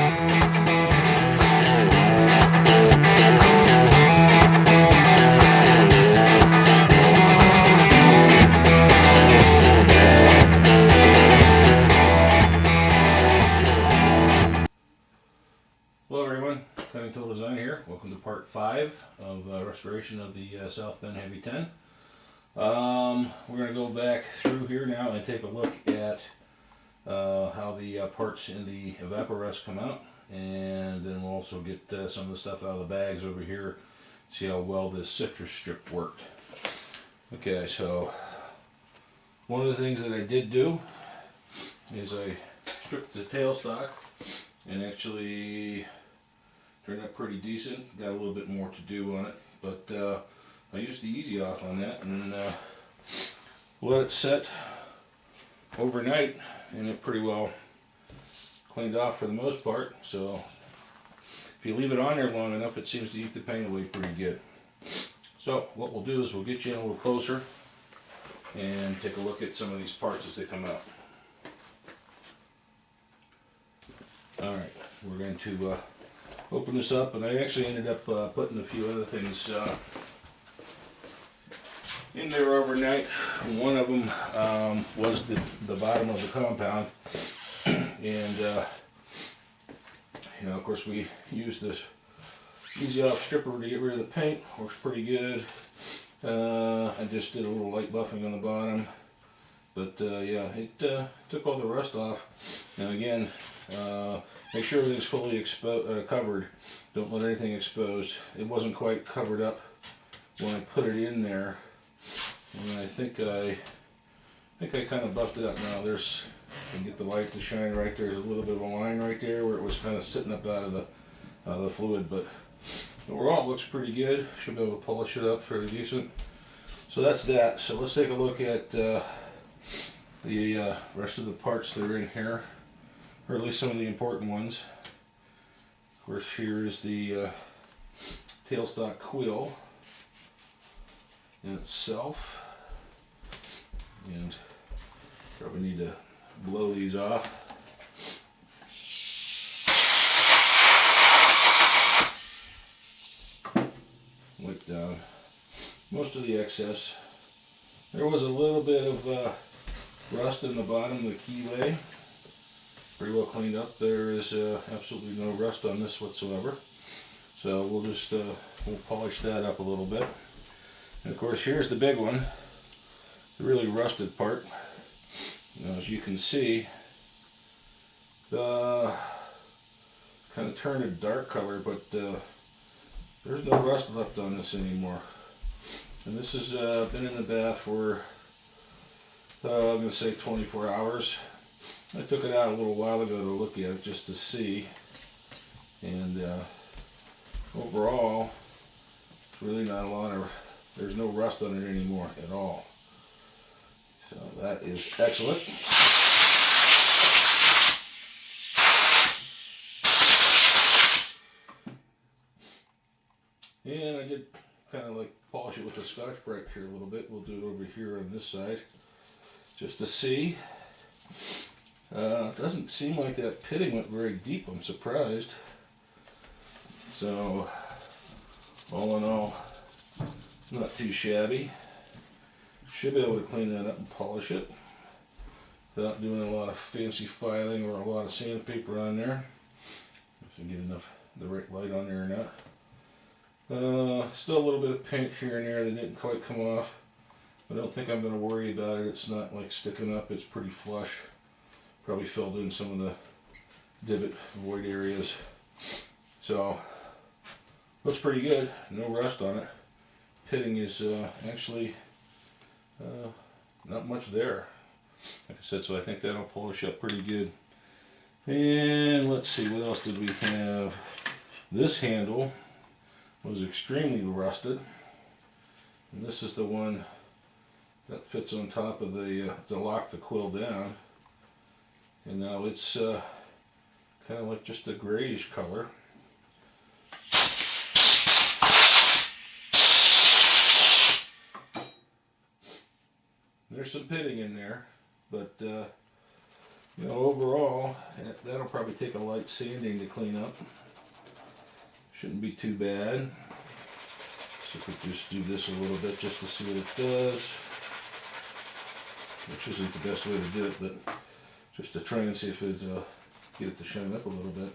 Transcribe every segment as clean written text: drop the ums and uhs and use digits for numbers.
Hello everyone, Cutting Tool Design here. Welcome to part 5 of restoration of the South Bend Heavy 10. We're going to go back through here now and take a look at how the parts in the Evapo-Rust come out, and then we'll also get some of the stuff out of the bags over here, see how well this citrus strip worked. Okay, so one of the things that I did do is I stripped the tailstock and actually turned out pretty decent. Got a little bit more to do on it, but I used the easy off on that and let it set overnight, and it pretty well cleaned off for the most part. So if you leave it on there long enough, it seems to eat the paint away pretty good. So what we'll do is we'll get you in a little closer and take a look at some of these parts as they come out. Alright, we're going to open this up, and I actually ended up putting a few other things in there overnight. One of them was the bottom of the compound, and you know, of course we used this easy off stripper to get rid of the paint. Works pretty good. I just did a little light buffing on the bottom, but yeah, it took all the rust off. Now again, make sure everything's fully covered. Don't let anything exposed. It wasn't quite covered up when I put it in there, and I think I kind of buffed it up. Now there's, you can get the light to shine right there. There's a little bit of a line right there where it was kind of sitting up out of the fluid, but overall it looks pretty good. Should be able to polish it up fairly decent. So that's that. So let's take a look at the rest of the parts that are in here, or at least some of the important ones. Of course, here is the tailstock quill in itself, and probably need to blow these off. Wipe down most of the excess. There was a little bit of rust in the bottom of the keylay. Pretty well cleaned up. There is absolutely no rust on this whatsoever. So we'll just we'll polish that up a little bit. And of course, here's the big one, the really rusted part. Now, as you can see, kind of turned a dark color, but there's no rust left on this anymore. And this has been in the bath for I'm going to say 24 hours. I took it out a little while ago to look at it just to see, and overall it's really not a lot of, there's no rust on it anymore at all. So that is excellent. And I did kind of like polish it with a Scotch-Brite here a little bit. We'll do it over here on this side just to see. It doesn't seem like that pitting went very deep. I'm surprised. So, all in all, not too shabby. Should be able to clean that up and polish it without doing a lot of fancy filing or a lot of sandpaper on there. If you get enough, the right light on there or not. Still a little bit of paint here and there that didn't quite come off. I don't think I'm going to worry about it. It's not like sticking up. It's pretty flush. Probably filled in some of the divot void areas. So, looks pretty good. No rust on it. Pitting is actually not much there. Like I said, so I think that'll polish up pretty good. And let's see, what else did we have? This handle was extremely rusted. And this is the one that fits on top of the, to lock the quill down. And now it's kind of like just a grayish color. There's some pitting in there, but You know, overall, that'll probably take a light sanding to clean up. Shouldn't be too bad. So if we just do this a little bit just to see what it does, which isn't the best way to do it, but just to try and see if it'll get it to shine up a little bit.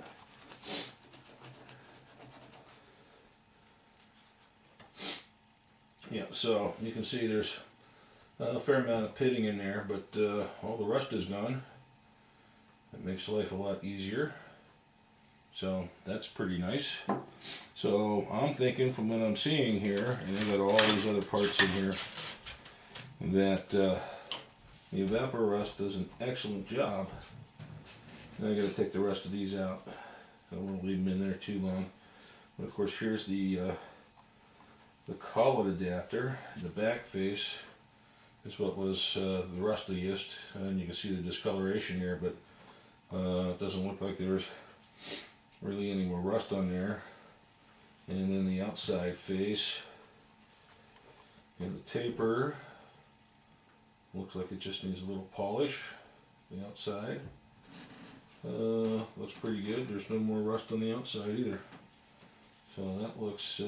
Yeah, so you can see there's a fair amount of pitting in there, but all the rust is gone. It makes life a lot easier. So that's pretty nice. So I'm thinking from what I'm seeing here, and I got all these other parts in here, that the Evapo-Rust does an excellent job. Now I got to take the rest of these out. I don't want to leave them in there too long. But of course, here's the collet adapter. The back face is what was the rustiest, and you can see the discoloration here, but it doesn't look like there's really any more rust on there. And then the outside face and the taper looks like it just needs a little polish. The outside looks pretty good. There's no more rust on the outside either, so that looks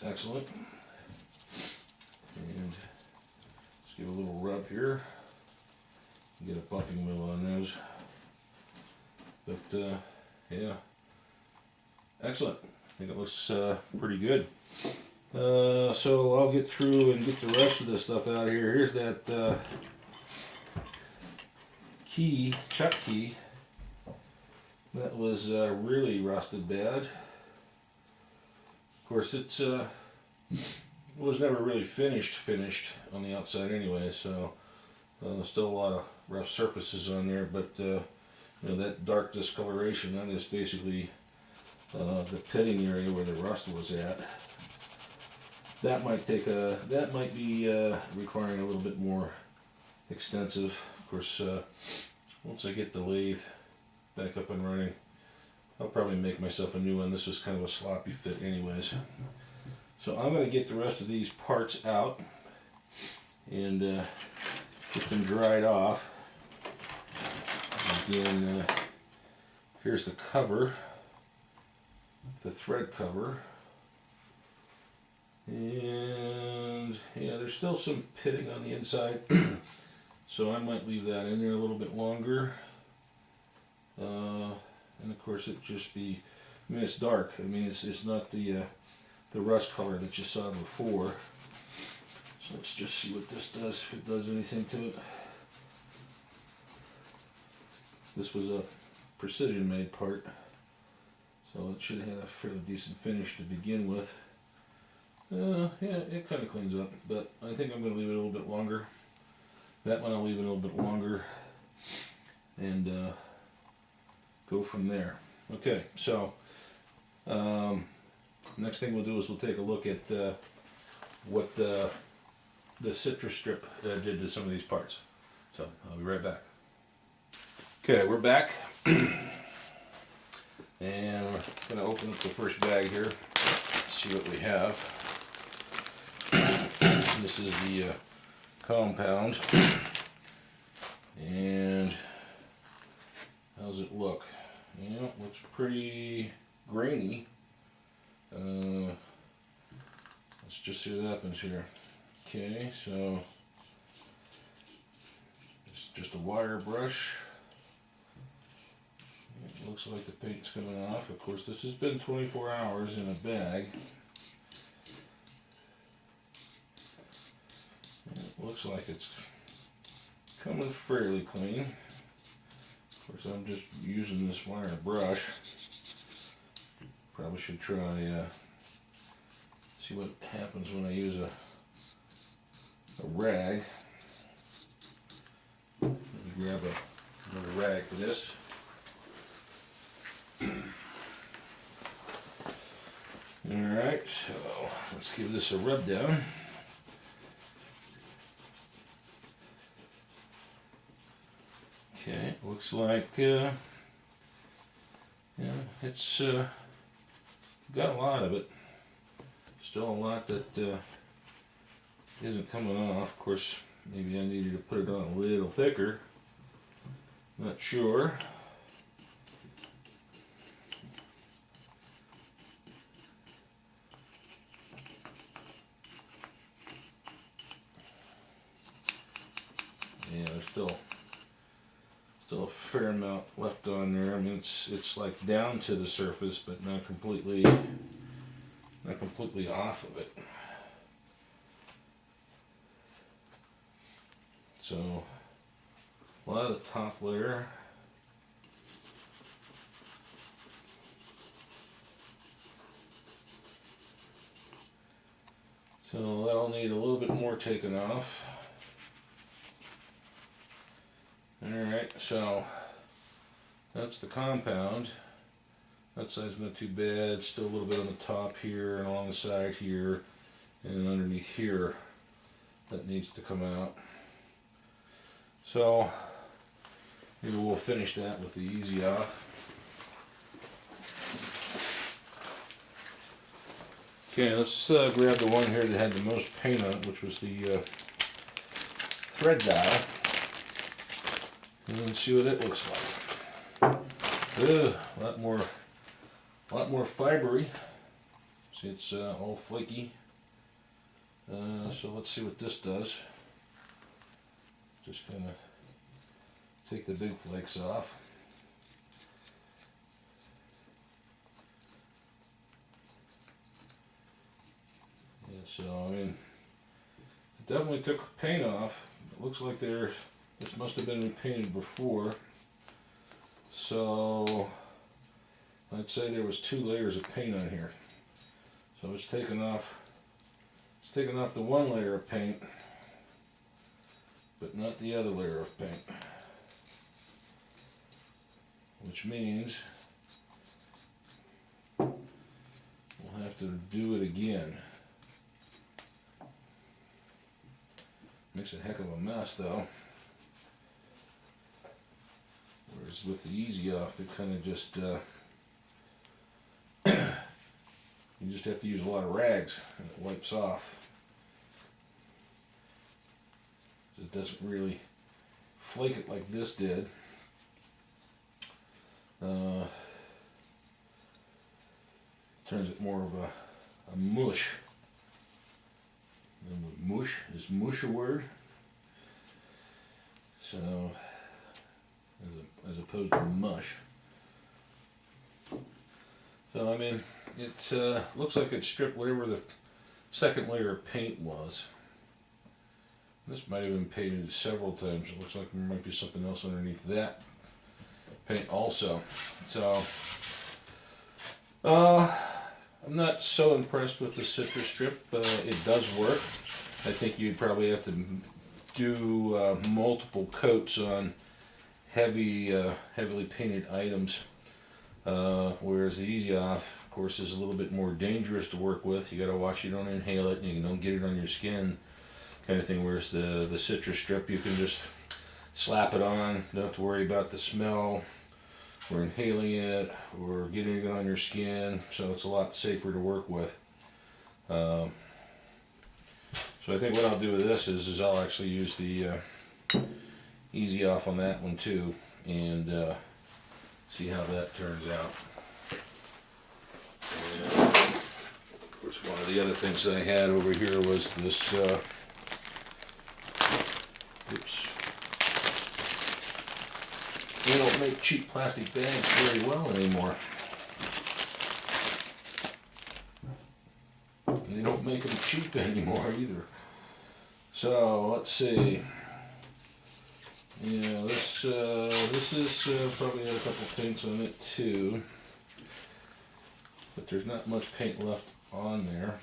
excellent. And let's give a little rub here. Get a buffing wheel on those. But yeah, excellent. I think it looks pretty good. So I'll get through and get the rest of this stuff out of here. Here's that key, chuck key, that was really rusted bad. Of course, it's was never really finished on the outside anyway, so still a lot of rough surfaces on there, but you know, that dark discoloration, that is basically the pitting area where the rust was at. That might be requiring a little bit more extensive. Of course, once I get the lathe back up and running, I'll probably make myself a new one. This was kind of a sloppy fit anyways. So I'm going to get the rest of these parts out and get them dried off. And then here's the cover, the thread cover. And yeah, there's still some pitting on the inside, so I might leave that in there a little bit longer. And of course, it just be, I mean, it's dark. I mean, it's not the rust color that you saw before. So let's just see what this does, if it does anything to it. This was a precision made part, so it should have a fairly decent finish to begin with. Yeah, it kind of cleans up, but I think I'm going to leave it a little bit longer. That one I'll leave it a little bit longer, and go from there. Okay, so next thing we'll do is we'll take a look at what the citrus strip did to some of these parts. So I'll be right back. Okay, we're back, and we're going to open up the first bag here, see what we have. This is the compound, and how's it look? You know, it looks pretty grainy. Let's just see what happens here. Okay, so it's just a wire brush. It looks like the paint's coming off. Of course, this has been 24 hours in a bag. It looks like it's coming fairly clean. Of course, I'm just using this wire brush. Probably should try see what happens when I use a rag. Let me grab another rag for this. Alright, so let's give this a rub down. Okay, looks like yeah, it's got a lot of it. Still a lot that isn't coming off. Of course, maybe I needed to put it on a little thicker. Not sure. Yeah, there's still a fair amount left on there. I mean, it's like down to the surface, but not completely off of it. So a lot of the top layer. So that'll need a little bit more taken off. Alright, so that's the compound. That side's not too bad. Still a little bit on the top here and along the side here and underneath here that needs to come out. So maybe we'll finish that with the Easy Off. Okay, let's grab the one here that had the most paint on it, which was the thread dye, and see what it looks like. Ugh, a lot more fibery. See, it's all flaky. So let's see what this does. Just kind of take the big flakes off. Yeah, so I mean, it definitely took paint off. It looks like this must have been repainted before. So I'd say there was 2 layers of paint on here. So it's taken off the one layer of paint, but not the other layer of paint. Which means we'll have to do it again. Makes a heck of a mess though. Whereas with the Easy Off, it kind of just you just have to use a lot of rags and it wipes off. It doesn't really flake it like this did. Turns it more of a mush. And mush, is mush a word? So, as opposed to mush. So I mean, it looks like it stripped whatever the second layer of paint was. This might have been painted several times. It looks like there might be something else underneath that paint also. So, I'm not so impressed with the citrus strip. It does work. I think you'd probably have to do multiple coats on heavily painted items. Whereas the Easy Off, of course, is a little bit more dangerous to work with. You got to watch you don't inhale it and you don't get it on your skin, kind of thing. Whereas the citrus strip, you can just slap it on. Don't have to worry about the smell or inhaling it or getting it on your skin. So it's a lot safer to work with. So I think what I'll do with this is I'll actually use the Easy Off on that one too, and see how that turns out. And of course, one of the other things that I had over here was this, oops. They don't make cheap plastic bags very well anymore. And they don't make them cheap anymore either. So, let's see. Yeah, this is probably had a couple paints on it too, but there's not much paint left on there.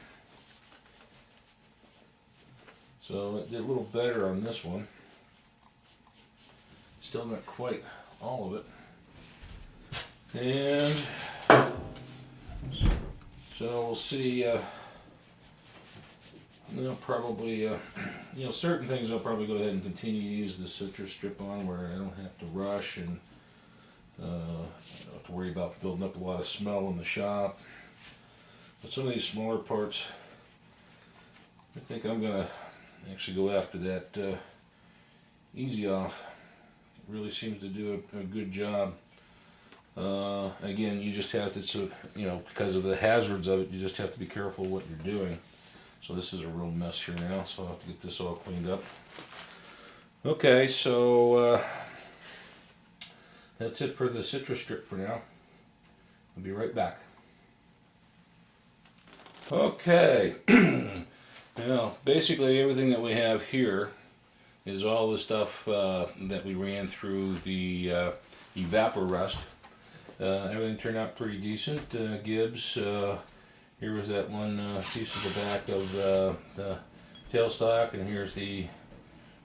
So it did a little better on this one. Still not quite all of it. And so we'll see. Probably, certain things I'll probably go ahead and continue to use the citrus strip on, where I don't have to rush and I don't have to worry about building up a lot of smell in the shop. But some of these smaller parts, I think I'm going to actually go after that Easy Off. really seems to do a good job. Again, you just have to, you know, because of the hazards of it, you just have to be careful what you're doing. So this is a real mess here now, so I'll have to get this all cleaned up. Okay, so that's it for the citrus strip for now. I'll be right back. Okay, now basically everything that we have here is all the stuff that we ran through the Evapo-Rust. Everything turned out pretty decent. Gibbs, here was that one piece of the back of the tailstock, and here's the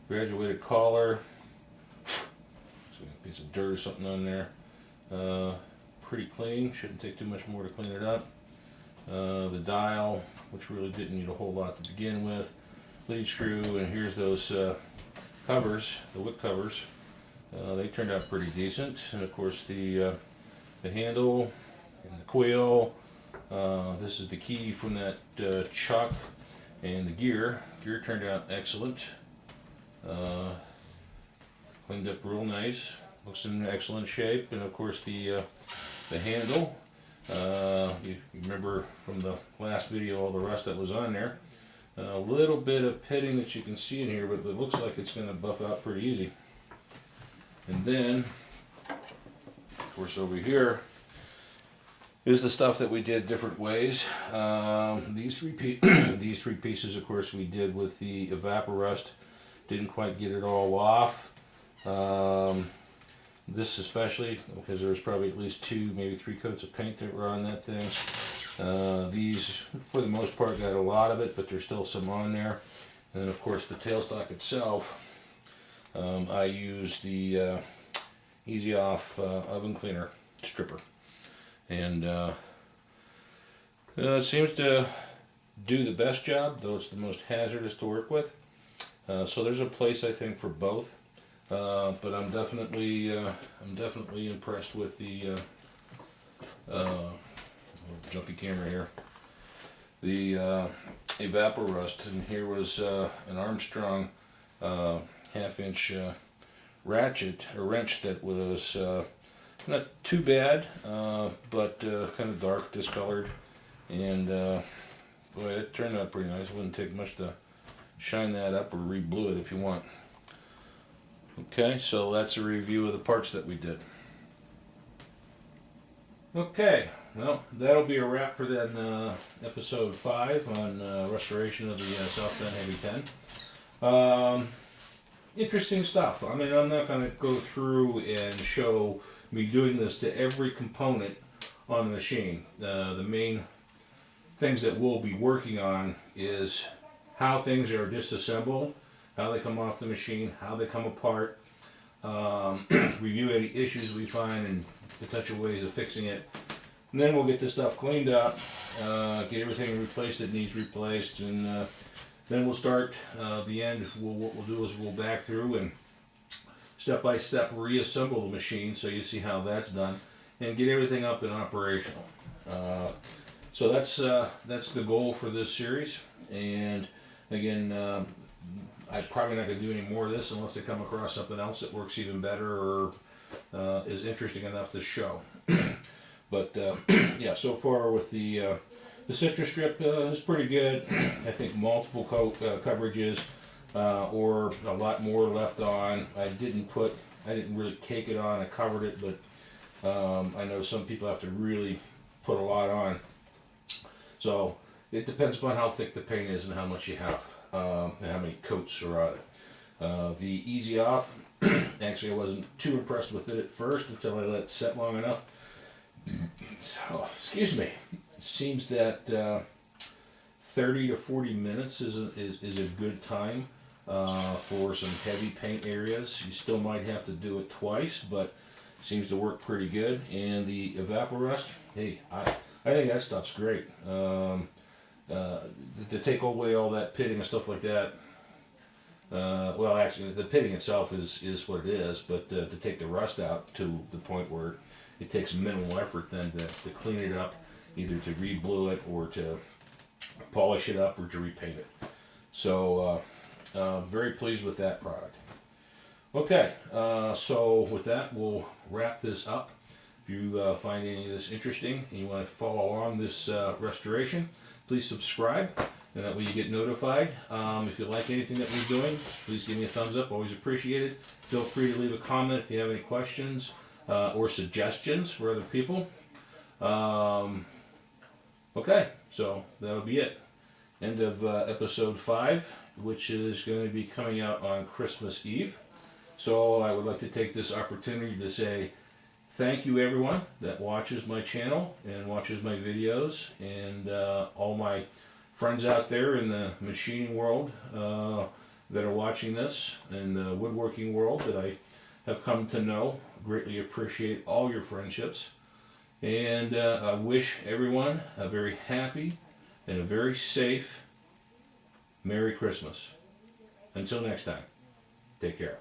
graduated collar. So a piece of dirt or something on there. Pretty clean, shouldn't take too much more to clean it up. The dial, which really didn't need a whole lot to begin with. Lead screw, and here's those covers, the wick covers. They turned out pretty decent. And of course the handle and the quill. This is the key from that chuck, and the gear. Gear turned out excellent. Cleaned up real nice. Looks in excellent shape. And of course the handle. You remember from the last video all the rust that was on there. A little bit of pitting that you can see in here, but it looks like it's going to buff out pretty easy. And then, of course, over here is the stuff that we did different ways. These three pieces, of course, we did with the Evapo-Rust. Didn't quite get it all off. This especially, because there was probably at least 2, maybe 3 coats of paint that were on that thing. These, for the most part, got a lot of it, but there's still some on there. And then, of course, the tailstock itself, I used the Easy Off oven cleaner stripper. And it seems to do the best job, though it's the most hazardous to work with. So there's a place, I think, for both. But I'm definitely impressed with the jumpy camera here. The Evapo-Rust, and here was an Armstrong 1/2-inch ratchet or wrench that was not too bad, but kind of dark, discolored, and boy, it turned out pretty nice. It wouldn't take much to shine that up or re-blue it if you want. Okay, so that's a review of the parts that we did. Okay, well, that'll be a wrap for then episode 5 on restoration of the South Bend Heavy 10. Interesting stuff. I mean, I'm not going to go through and show me doing this to every component on the machine. The main things that we'll be working on is how things are disassembled, how they come off the machine, how they come apart, review any issues we find and potential ways of fixing it. And then we'll get this stuff cleaned up, get everything replaced that needs replaced, and then we'll start the end. What we'll do is we'll back through and step by step reassemble the machine so you see how that's done, and get everything up and operational. So that's the goal for this series. And again, I'm probably not going to do any more of this unless I come across something else that works even better or is interesting enough to show. But yeah, so far with the citrus strip is pretty good. I think multiple coat coverages or a lot more left on. I didn't really cake it on. I covered it, but I know some people have to really put a lot on. So it depends upon how thick the paint is and how much you have. And how many coats are on it. The Easy Off, actually I wasn't too impressed with it at first until I let it set long enough. So, excuse me. It seems that 30 to 40 minutes is a good time for some heavy paint areas. You still might have to do it twice, but it seems to work pretty good. And the Evapo-Rust, hey, I think that stuff's great. To take away all that pitting and stuff like that, well, actually the pitting itself is what it is, but to take the rust out to the point where it takes minimal effort then to clean it up, either to re-blue it or to polish it up or to repaint it. So very pleased with that product. Okay, so with that, we'll wrap this up. If you find any of this interesting and you want to follow along this restoration, please subscribe, and that way you get notified. If you like anything that we're doing, please give me a thumbs up. Always appreciated. Feel free to leave a comment if you have any questions or suggestions for other people. Okay, so that'll be it. End of episode 5, which is going to be coming out on Christmas Eve. So I would like to take this opportunity to say thank you everyone that watches my channel and watches my videos, and all my friends out there in the machining world that are watching this, and the woodworking world that I have come to know. Greatly appreciate all your friendships, and I wish everyone a very happy and a very safe Merry Christmas. Until next time, take care.